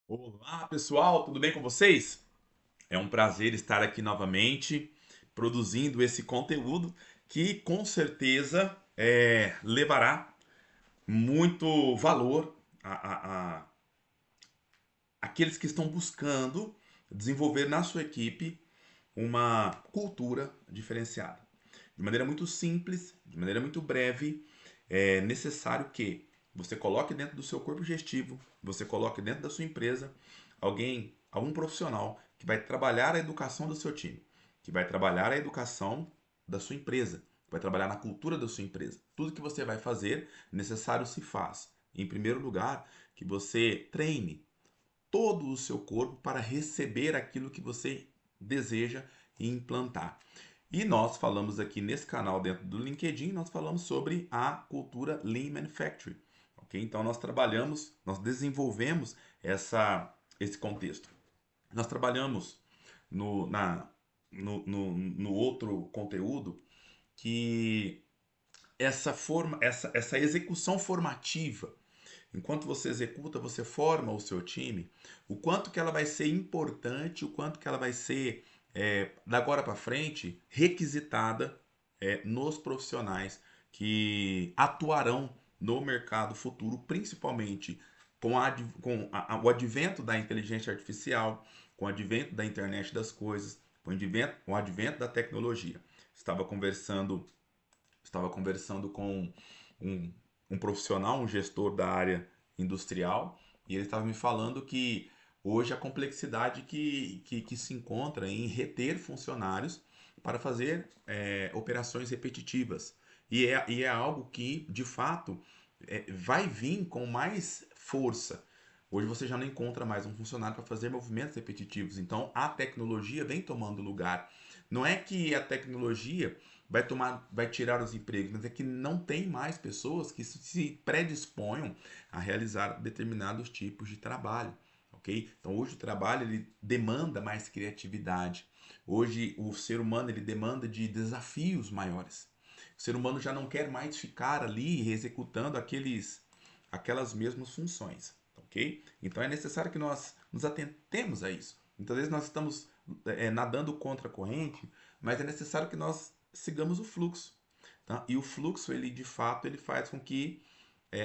Olá, pessoal, tudo bem com vocês? É um prazer estar aqui novamente produzindo esse conteúdo que com certeza levará muito valor a aqueles que estão buscando desenvolver na sua equipe uma cultura diferenciada. De maneira muito simples, de maneira muito breve, é necessário que você coloque dentro do seu corpo gestivo, você coloque dentro da sua empresa algum profissional que vai trabalhar a educação do seu time, que vai trabalhar a educação da sua empresa, que vai trabalhar na cultura da sua empresa. Tudo que você vai fazer, necessário se faz. Em primeiro lugar, que você treine todo o seu corpo para receber aquilo que você deseja implantar. E nós falamos aqui nesse canal dentro do LinkedIn, nós falamos sobre a cultura Lean Manufacturing. Ok? Então nós desenvolvemos esse contexto. Nós trabalhamos no, na, no outro conteúdo que essa execução formativa. Enquanto você executa, você forma o seu time, o quanto que ela vai ser importante, o quanto que ela vai ser, da agora para frente, requisitada nos profissionais que atuarão no mercado futuro, principalmente o advento da inteligência artificial, com o advento da internet das coisas, com o advento da tecnologia. Estava conversando, estava conversando com um, um profissional, um gestor da área industrial, e ele estava me falando que hoje a complexidade que se encontra em reter funcionários para fazer operações repetitivas. E é algo que, de fato, vai vir com mais força. Hoje você já não encontra mais um funcionário para fazer movimentos repetitivos. Então a tecnologia vem tomando lugar. Não é que a tecnologia vai tirar os empregos, mas é que não tem mais pessoas que se predisponham a realizar determinados tipos de trabalho, ok? Então hoje o trabalho ele demanda mais criatividade. Hoje o ser humano ele demanda de desafios maiores. O ser humano já não quer mais ficar ali executando aquelas mesmas funções, ok? Então é necessário que nós nos atentemos a isso. Muitas vezes nós estamos nadando contra a corrente, mas é necessário que nós sigamos o fluxo. Tá? E o fluxo, ele de fato, ele faz com que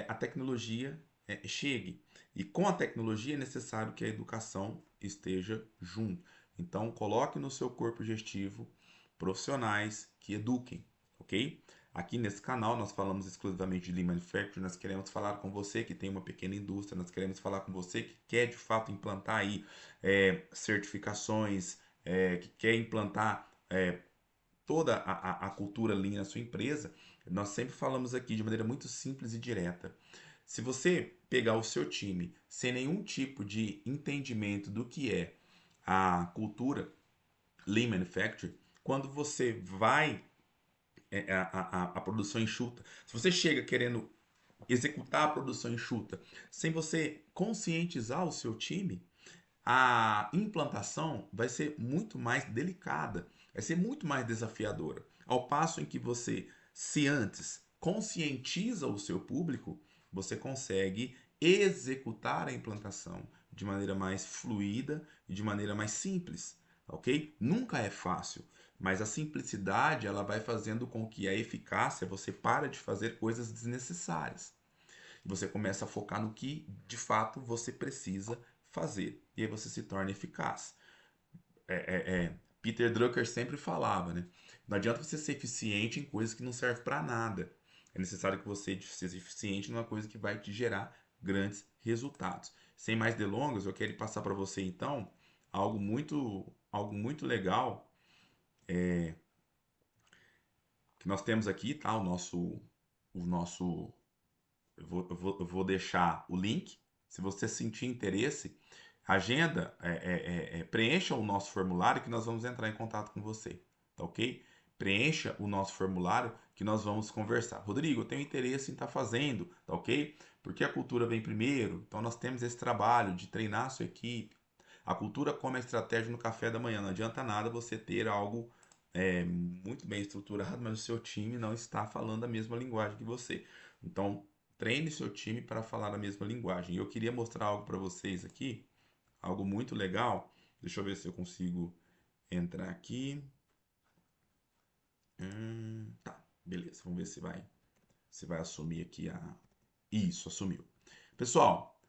a tecnologia chegue. E com a tecnologia é necessário que a educação esteja junto. Então, coloque no seu corpo gestivo profissionais que eduquem, ok? Aqui nesse canal nós falamos exclusivamente de Lean Manufacturing, nós queremos falar com você que tem uma pequena indústria, nós queremos falar com você que quer de fato implantar aí certificações, que quer implantar toda a cultura Lean na sua empresa. Nós sempre falamos aqui de maneira muito simples e direta. Se você pegar o seu time sem nenhum tipo de entendimento do que é a cultura Lean Manufacturing, quando você vai a produção enxuta, se você chega querendo executar a produção enxuta sem você conscientizar o seu time, a implantação vai ser muito mais delicada, vai ser muito mais desafiadora. Ao passo em que você, se antes conscientiza o seu público, você consegue executar a implantação de maneira mais fluida e de maneira mais simples, ok? Nunca é fácil, mas a simplicidade ela vai fazendo com que a eficácia você para de fazer coisas desnecessárias. Você começa a focar no que de fato você precisa fazer. E aí você se torna eficaz. Peter Drucker sempre falava, né? Não adianta você ser eficiente em coisas que não servem para nada. É necessário que você seja eficiente numa coisa que vai te gerar grandes resultados. Sem mais delongas, eu quero passar para você então algo muito legal que nós temos aqui, tá? O nosso eu vou deixar o link. Se você sentir interesse, agenda, preencha o nosso formulário que nós vamos entrar em contato com você, tá ok? Preencha o nosso formulário que nós vamos conversar. Rodrigo, eu tenho interesse em estar fazendo, tá ok? Porque a cultura vem primeiro, então nós temos esse trabalho de treinar a sua equipe. A cultura come a estratégia no café da manhã. Não adianta nada você ter algo muito bem estruturado, mas o seu time não está falando a mesma linguagem que você. Então, treine seu time para falar a mesma linguagem. E eu queria mostrar algo para vocês aqui, algo muito legal. Deixa eu ver se eu consigo entrar aqui. Tá, beleza. Vamos ver se vai assumir aqui a... Isso, assumiu. Pessoal,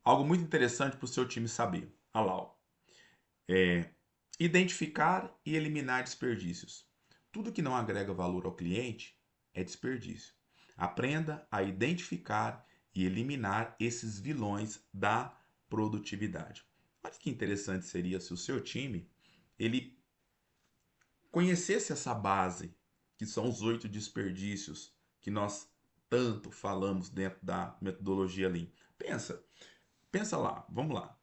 algo muito interessante para o seu time saber. Olha lá, ó. Identificar e eliminar desperdícios. Tudo que não agrega valor ao cliente é desperdício. Aprenda a identificar e eliminar esses vilões da produtividade. Olha que interessante seria se o seu time ele conhecesse essa base, que são os 8 desperdícios que nós tanto falamos dentro da metodologia Lean. Pensa lá, vamos lá.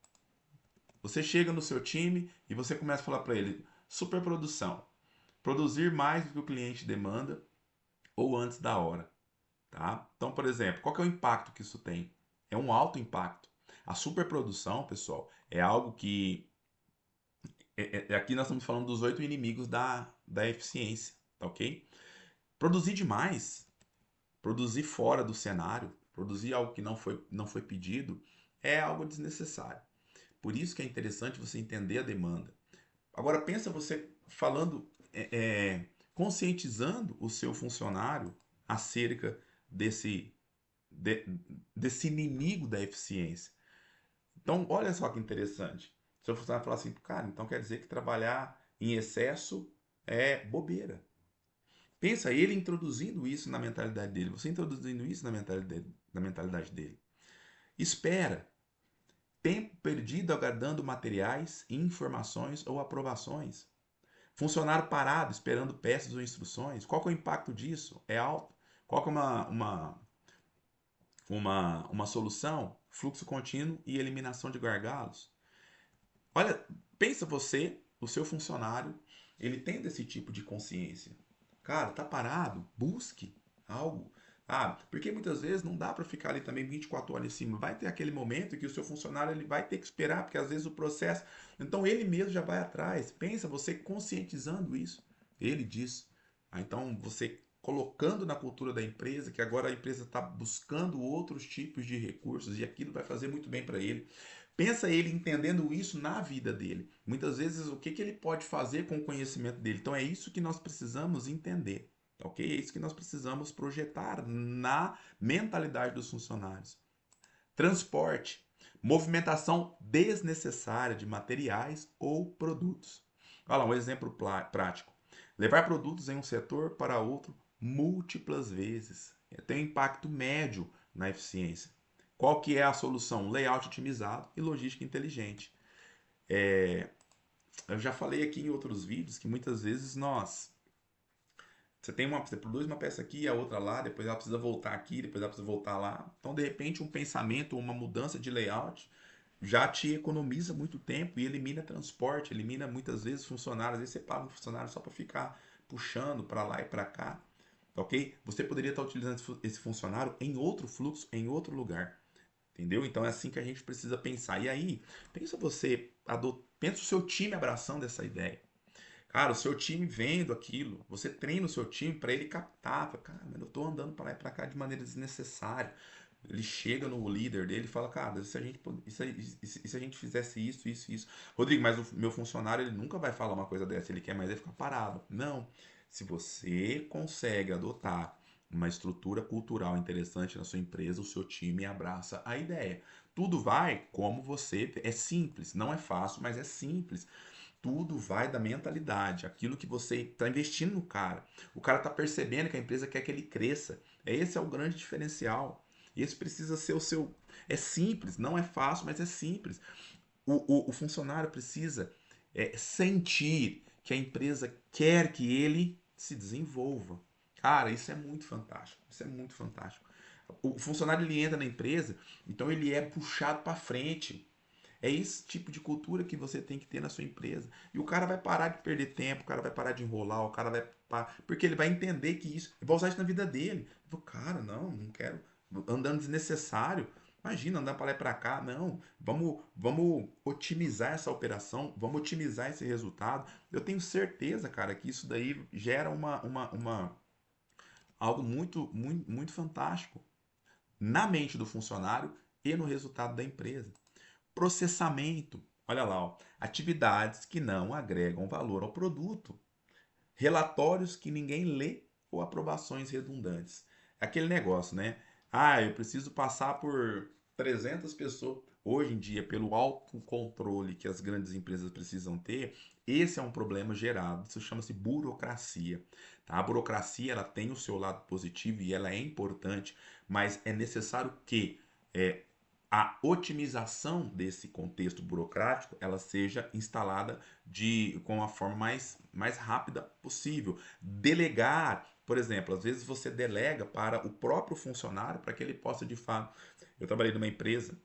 Você chega no seu time e você começa a falar para ele: superprodução, produzir mais do que o cliente demanda ou antes da hora, tá? Então, por exemplo, qual que é o impacto que isso tem? É um alto impacto. A superprodução, pessoal, é algo que aqui nós estamos falando dos 8 inimigos da eficiência, tá ok? Produzir demais, produzir fora do cenário, produzir algo que não foi pedido, é algo desnecessário. Por isso que é interessante você entender a demanda. Agora pensa você falando, conscientizando o seu funcionário acerca desse, de- desse inimigo da eficiência. Então, olha só que interessante. Seu funcionário fala assim, cara, então quer dizer que trabalhar em excesso é bobeira. Pensa ele introduzindo isso na mentalidade dele, você introduzindo isso na mentalidade dele. Espera. Tempo perdido aguardando materiais, informações ou aprovações. Funcionário parado esperando peças ou instruções. Qual que é o impacto disso? É alto. Qual que é uma solução? Fluxo contínuo e eliminação de gargalos. Olha, pensa você, o seu funcionário, ele tendo esse tipo de consciência. Cara, tá parado? Busque algo. Ah, porque muitas vezes não dá para ficar ali também 24 horas em cima. Vai ter aquele momento que o seu funcionário ele vai ter que esperar, porque às vezes o processo. Então ele mesmo já vai atrás. Pensa, você conscientizando isso. Ele diz. Ah, então você colocando na cultura da empresa que agora a empresa está buscando outros tipos de recursos e aquilo vai fazer muito bem para ele. Pensa ele entendendo isso na vida dele. Muitas vezes o que ele pode fazer com o conhecimento dele. Então é isso que nós precisamos entender. Ok? É isso que nós precisamos projetar na mentalidade dos funcionários. Transporte, movimentação desnecessária de materiais ou produtos. Olha lá, um exemplo prático. Levar produtos em um setor para outro múltiplas vezes tem um impacto médio na eficiência. Qual que é a solução? Layout otimizado e logística inteligente. Eu já falei aqui em outros vídeos que muitas vezes você produz uma peça aqui, a outra lá, depois ela precisa voltar aqui, depois ela precisa voltar lá. Então, de repente, um pensamento, uma mudança de layout já te economiza muito tempo e elimina transporte, elimina muitas vezes funcionários. Às vezes você paga um funcionário só para ficar puxando para lá e para cá, ok? Você poderia estar utilizando esse funcionário em outro fluxo, em outro lugar. Entendeu? Então é assim que a gente precisa pensar. E aí, pensa o seu time abraçando essa ideia. Cara, o seu time vendo aquilo, você treina o seu time para ele captar. Fala, cara, mas eu tô andando para lá e para cá de maneira desnecessária. Ele chega no líder dele e fala, cara, e se a gente fizesse isso, isso, isso. Rodrigo, mas o meu funcionário ele nunca vai falar uma coisa dessa, ele quer mais é ficar parado. Não. Se você consegue adotar uma estrutura cultural interessante na sua empresa, o seu time abraça a ideia. Tudo vai como você. É simples, não é fácil, mas é simples. Tudo vai da mentalidade, aquilo que você está investindo no cara. O cara está percebendo que a empresa quer que ele cresça. Esse é o grande diferencial. E esse precisa ser o seu. É simples, não é fácil, mas é simples. O funcionário precisa sentir que a empresa quer que ele se desenvolva. Cara, isso é muito fantástico. Isso é muito fantástico. O funcionário ele entra na empresa, então ele é puxado para frente. É esse tipo de cultura que você tem que ter na sua empresa. E o cara vai parar de perder tempo, o cara vai parar de enrolar, o cara vai. Porque ele vai entender que isso. Ele vai usar isso na vida dele. Ele fala, cara, não quero. Andando desnecessário. Imagina andar para lá e para cá. Não. Vamos otimizar essa operação, vamos otimizar esse resultado. Eu tenho certeza, cara, que isso daí gera algo muito, muito, muito fantástico na mente do funcionário e no resultado da empresa. Processamento. Olha lá, ó. Atividades que não agregam valor ao produto. Relatórios que ninguém lê ou aprovações redundantes. Aquele negócio, né? Ah, eu preciso passar por 300 pessoas. Hoje em dia, pelo autocontrole que as grandes empresas precisam ter, esse é um problema gerado. Isso chama-se burocracia. Tá? A burocracia ela tem o seu lado positivo e ela é importante, mas é necessário que a otimização desse contexto burocrático ela seja instalada com a forma mais rápida possível. Delegar, por exemplo, às vezes você delega para o próprio funcionário para que ele possa de fato. Eu trabalhei numa empresa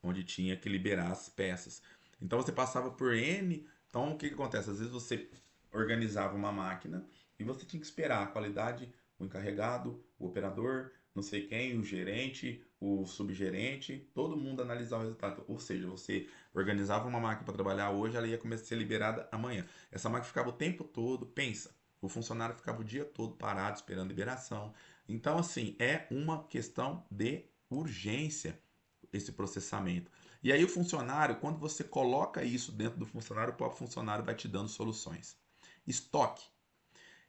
onde tinha que liberar as peças. Então você passava por N. Então o que acontece? Às vezes você organizava uma máquina e você tinha que esperar a qualidade, o encarregado, o operador, não sei quem, o gerente, o subgerente, todo mundo analisar o resultado. Ou seja, você organizava uma máquina para trabalhar hoje, ela ia começar a ser liberada amanhã. Essa máquina ficava o tempo todo, pensa, o funcionário ficava o dia todo parado esperando liberação. Então, assim, é uma questão de urgência esse processamento. E aí o funcionário, quando você coloca isso dentro do funcionário, o próprio funcionário vai te dando soluções. Estoque.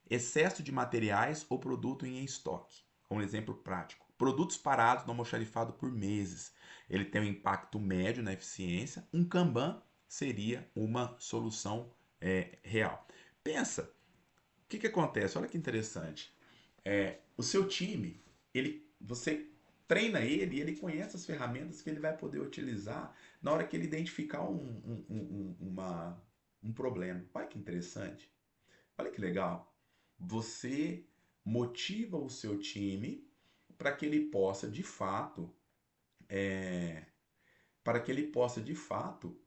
Excesso de materiais ou produto em estoque. Um exemplo prático. Produtos parados no almoxarifado por meses. Ele tem um impacto médio na eficiência. Um Kanban seria uma solução real. Pensa, o que acontece? Olha que interessante. O seu time, você treina ele e ele conhece as ferramentas que ele vai poder utilizar na hora que ele identificar um problema. Olha que interessante. Olha que legal. Você motiva o seu time para que ele possa de fato, é, para que ele possa de fato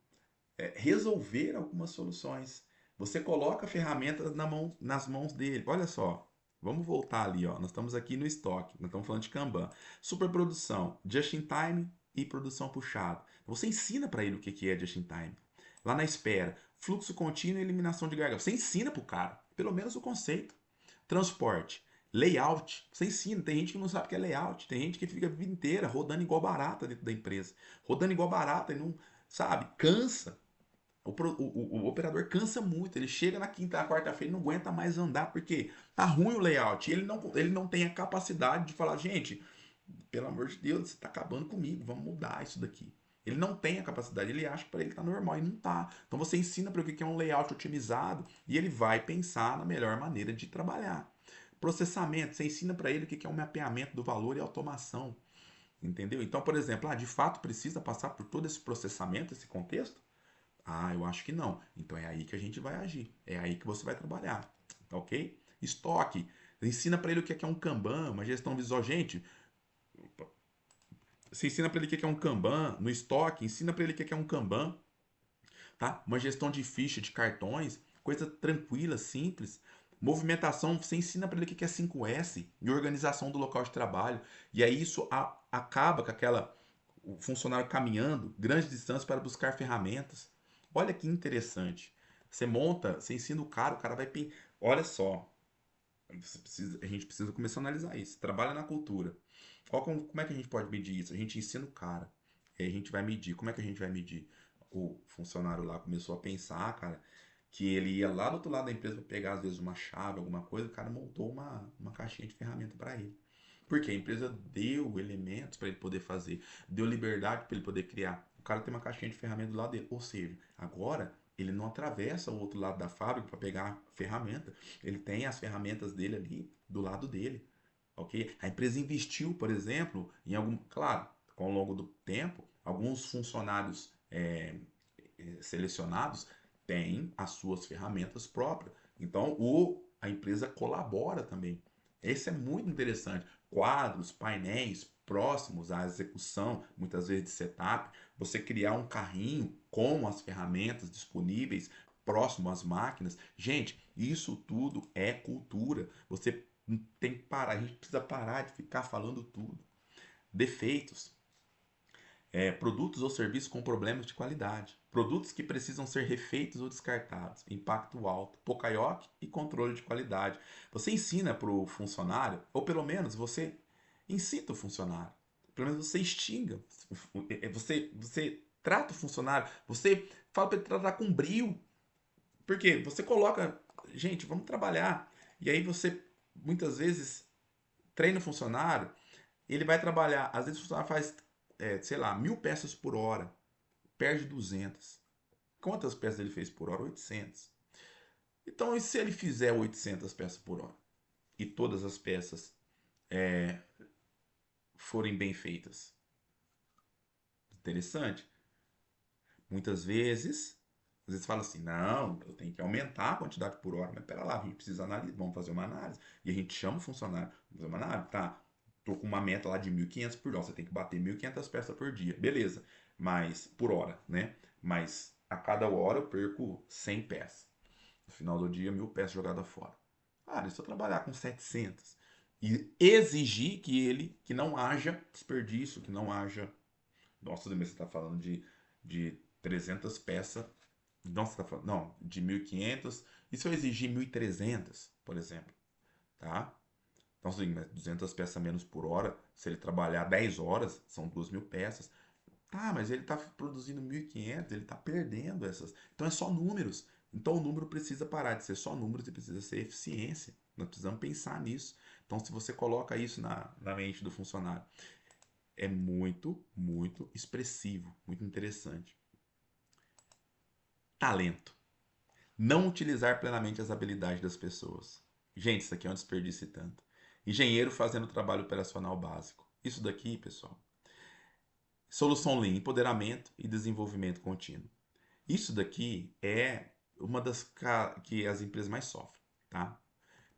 resolver algumas soluções. Você coloca ferramentas nas mãos dele. Olha só, vamos voltar ali, ó. Nós estamos aqui no estoque, nós estamos falando de Kanban. Superprodução, just in time e produção puxada. Você ensina para ele o que é just in time. Lá na espera, fluxo contínuo e eliminação de gargalo. Você ensina para o cara, pelo menos o conceito. Transporte, layout. Você ensina. Tem gente que não sabe o que é layout. Tem gente que fica a vida inteira rodando igual barata dentro da empresa. Rodando igual barata e não, sabe, cansa. O operador cansa muito, ele chega na quinta, na quarta-feira e não aguenta mais andar, porque tá ruim o layout. Ele não tem a capacidade de falar, gente, pelo amor de Deus, você tá acabando comigo, vamos mudar isso daqui. Ele não tem a capacidade, ele acha que para ele tá normal e não tá. Então você ensina para ele o que é um layout otimizado e ele vai pensar na melhor maneira de trabalhar. Processamento, você ensina para ele o que é um mapeamento do valor e automação. Entendeu? Então, por exemplo, de fato precisa passar por todo esse processamento, esse contexto? Ah, eu acho que não. Então é aí que a gente vai agir. É aí que você vai trabalhar. Tá ok? Estoque. Ensina para ele o que é um Kanban, uma gestão visual. Gente, você ensina para ele o que é um Kanban no estoque, ensina para ele o que é um Kanban, tá? Uma gestão de ficha, de cartões, coisa tranquila, simples. Movimentação, você ensina para ele o que é 5S e organização do local de trabalho. E aí isso acaba com o funcionário caminhando grandes distâncias para buscar ferramentas. Olha que interessante. Você monta, você ensina o cara vai. Olha só, a gente precisa começar a analisar isso. Trabalha na cultura. Como é que a gente pode medir isso? A gente ensina o cara. E aí a gente vai medir. Como é que a gente vai medir? O funcionário lá começou a pensar, cara, que ele ia lá do outro lado da empresa para pegar, às vezes, uma chave, alguma coisa. O cara montou uma caixinha de ferramenta para ele. Porque a empresa deu elementos para ele poder fazer, deu liberdade para ele poder criar. O cara tem uma caixinha de ferramenta do lado dele. Ou seja, agora ele não atravessa o outro lado da fábrica para pegar a ferramenta. Ele tem as ferramentas dele ali do lado dele. Ok? A empresa investiu, por exemplo, em algum. Claro, ao longo do tempo, alguns funcionários selecionados têm as suas ferramentas próprias. Então, a empresa colabora também. Esse é muito interessante. Quadros, painéis próximos à execução, muitas vezes de setup, você criar um carrinho com as ferramentas disponíveis próximo às máquinas. Gente, isso tudo é cultura. Você tem que parar, a gente precisa parar de ficar falando tudo. Defeitos, produtos ou serviços com problemas de qualidade, produtos que precisam ser refeitos ou descartados, impacto alto, pocaioque e controle de qualidade. Você ensina para o funcionário, ou pelo menos você incita o funcionário, pelo menos você extinga, você Trata o funcionário. Você fala para ele tratar com brio. Por quê? Você coloca, gente, vamos trabalhar. E aí você, muitas vezes, treina o funcionário, ele vai trabalhar, às vezes o funcionário faz, sei lá, 1.000 peças por hora, perde 200. Quantas peças ele fez por hora? 800. Então, e se ele fizer 800 peças por hora? E todas as peças forem bem feitas? Interessante. Muitas vezes, às vezes fala assim, não, eu tenho que aumentar a quantidade por hora, mas pera lá, a gente precisa analisar, vamos fazer uma análise. E a gente chama o funcionário, vamos fazer uma análise, tá, tô com uma meta lá de 1.500 por hora, você tem que bater 1.500 peças por dia, beleza, mas por hora, né? Mas a cada hora eu perco 100 peças. No final do dia, 1.000 peças jogadas fora. Cara, e se eu trabalhar com 700 e exigir que não haja desperdício, que não haja... Nossa, você está falando de 300 peças. Nossa, você tá falando... Não, de 1.500. E se eu exigir 1.300, por exemplo? Tá? Então, assim, 200 peças menos por hora. Se ele trabalhar 10 horas, são 2.000 peças. Tá, mas ele está produzindo 1.500, ele está perdendo essas. Então é só números. Então o número precisa parar de ser só números e precisa ser eficiência. Nós precisamos pensar nisso. Então, se você coloca isso na mente do funcionário, é muito, muito expressivo, muito interessante. Talento. Não utilizar plenamente as habilidades das pessoas. Gente, isso aqui é um desperdício e tanto. Engenheiro fazendo trabalho operacional básico. Isso daqui, pessoal. Solução Lean, empoderamento e desenvolvimento contínuo. Isso daqui é uma das que as empresas mais sofrem, tá?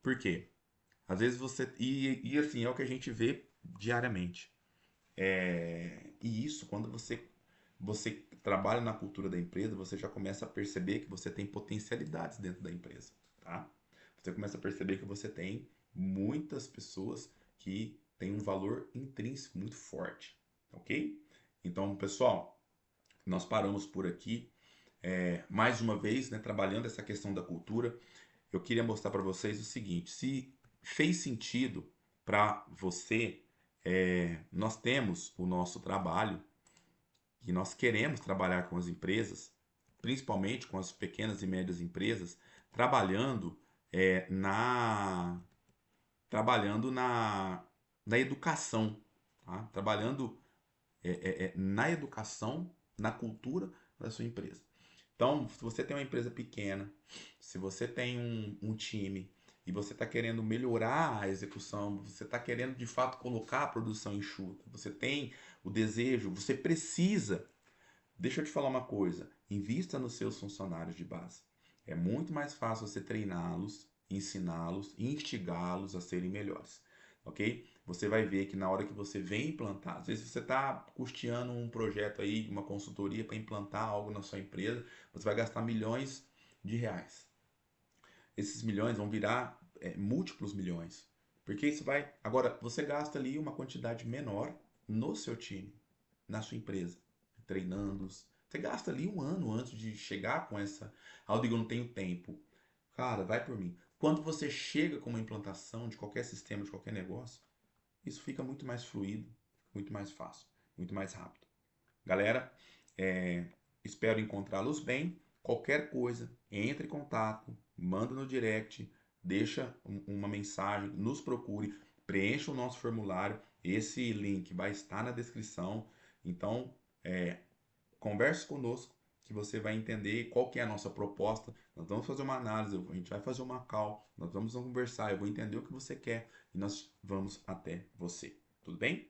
Por quê? Às vezes você. E assim, é o que a gente vê diariamente. E isso, quando você trabalha na cultura da empresa, você já começa a perceber que você tem potencialidades dentro da empresa, tá? Você começa a perceber que você tem muitas pessoas que têm um valor intrínseco muito forte, ok? Então, pessoal, nós paramos por aqui. Mais uma vez, né, trabalhando essa questão da cultura, eu queria mostrar para vocês o seguinte: se fez sentido para você, nós temos o nosso trabalho e nós queremos trabalhar com as empresas, principalmente com as pequenas e médias empresas, trabalhando na na educação, tá? Trabalhando na educação, na cultura da sua empresa. Então, se você tem uma empresa pequena, se você tem um time e você está querendo melhorar a execução, você está querendo de fato colocar a produção enxuta, você tem o desejo, você precisa. Deixa eu te falar uma coisa: invista nos seus funcionários de base. É muito mais fácil você treiná-los, ensiná-los, instigá-los a serem melhores, ok? Você vai ver que na hora que você vem implantar, às vezes você está custeando um projeto aí, uma consultoria para implantar algo na sua empresa, você vai gastar milhões de reais. Esses milhões vão virar múltiplos milhões, porque isso vai. Agora, você gasta ali uma quantidade menor no seu time, na sua empresa, treinando-os. Você gasta ali um ano antes de chegar com essa. Ah, eu digo, eu não tenho tempo. Cara, vai por mim. Quando você chega com uma implantação de qualquer sistema, de qualquer negócio, isso fica muito mais fluido, muito mais fácil, muito mais rápido. Galera, espero encontrá-los bem. Qualquer coisa, entre em contato, manda no direct, deixa uma mensagem, nos procure, preencha o nosso formulário. Esse link vai estar na descrição. Então, converse conosco que você vai entender qual que é a nossa proposta. Nós vamos fazer uma análise, a gente vai fazer uma call, nós vamos conversar, eu vou entender o que você quer e nós vamos até você. Tudo bem?